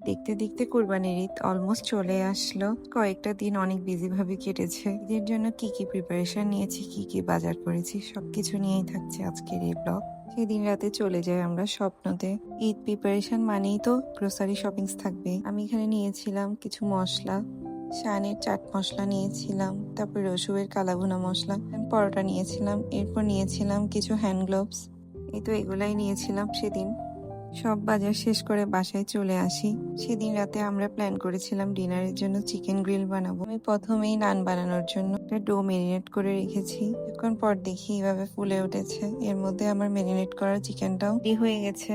দেখতে দেখতে কোরবানির ঈদ অলমোস্ট চলে আসলো। কয়েকটা দিন অনেক বিজি ভাবে কেটেছে। ঈদের জন্য কি কি প্রিপারেশন নিয়েছি, কি কি বাজার করেছি সবকিছু নিয়েই থাকছে আজকের এই ব্লগ। সেদিন রাতে চলে যাই আমরা স্বপ্নতে। ঈদ প্রিপারেশন মানেই তো গ্রোসারি শপিংস থাকবে। আমি এখানে নিয়েছিলাম কিছু মশলা, শানের চাট মশলা নিয়েছিলাম, তারপর রসুনের কালাভুনা মশলা, পরোটা নিয়েছিলাম, এরপর নিয়েছিলাম কিছু হ্যান্ড গ্লোভস। এই তো এগুলাই নিয়েছিলাম সেদিন। সব বাজার শেষ করে বাসায় চলে আসি। সেদিন রাতে আমরা প্ল্যান করেছিলাম ডিনারের জন্য চিকেন গ্রিল বানাবো। আমি প্রথমেই নান বানানোর জন্য একটা ডো ম্যারিনেট করে রেখেছি। কিছুক্ষণ পর দেখি এভাবে ফুলে উঠেছে। এর মধ্যে আমার ম্যারিনেট করা চিকেনটাও রেডি হয়ে গেছে।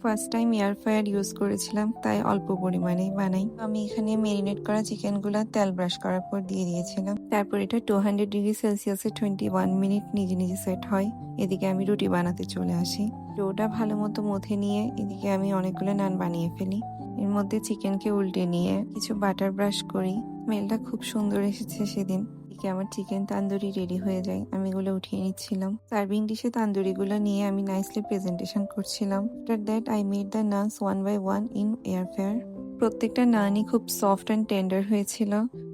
First time air fryer use করেছিলাম, তাই অল্প পরিমাণেই বানাই। আমি এখানে ম্যারিনেট করা চিকেন গুলা তেল ব্রাশ করার পর দিয়ে দিয়েছিলাম। তারপর এটা 200 ডিগ্রি সেলসিয়াসে 21 মিনিট নিজে নিজে সেট হয়। এদিকে আমি রুটি বানাতে চলে আসি। ডোটা ভালো মতো মথে নিয়ে এদিকে আমি অনেকগুলো নান বানিয়ে ফেলি। এর মধ্যে চিকেনকে উল্টে নিয়ে কিছু বাটার ব্রাশ করি। স্মেলটা খুব সুন্দর এসেছে সেদিন। এদিকে আমার চিকেন তান্দুরি রেডি হয়ে যায়। আমি এগুলো উঠিয়ে নিচ্ছিলাম। সার্ভিং ডিশে তান্দুরি গুলো নিয়ে আমি নাইসলি প্রেজেন্টেশন করছিলাম। After that I made the naans one by one in air fryer. প্রত্যেকটা নানই খুব সফট অ্যান্ড টেন্ডার হয়েছিল।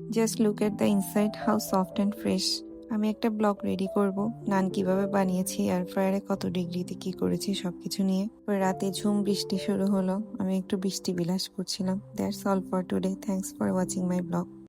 Just look at the inside, how soft and fresh. আমি একটা ব্লগ রেডি করব নান কিভাবে বানিয়েছি, এয়ার ফ্রায়ারে কত ডিগ্রিতে কি করেছি সবকিছু নিয়ে। রাতে ঝুম বৃষ্টি শুরু হলো। আমি একটু বৃষ্টি বিলাস করছিলাম। That's all for today. Thanks for watching my blog.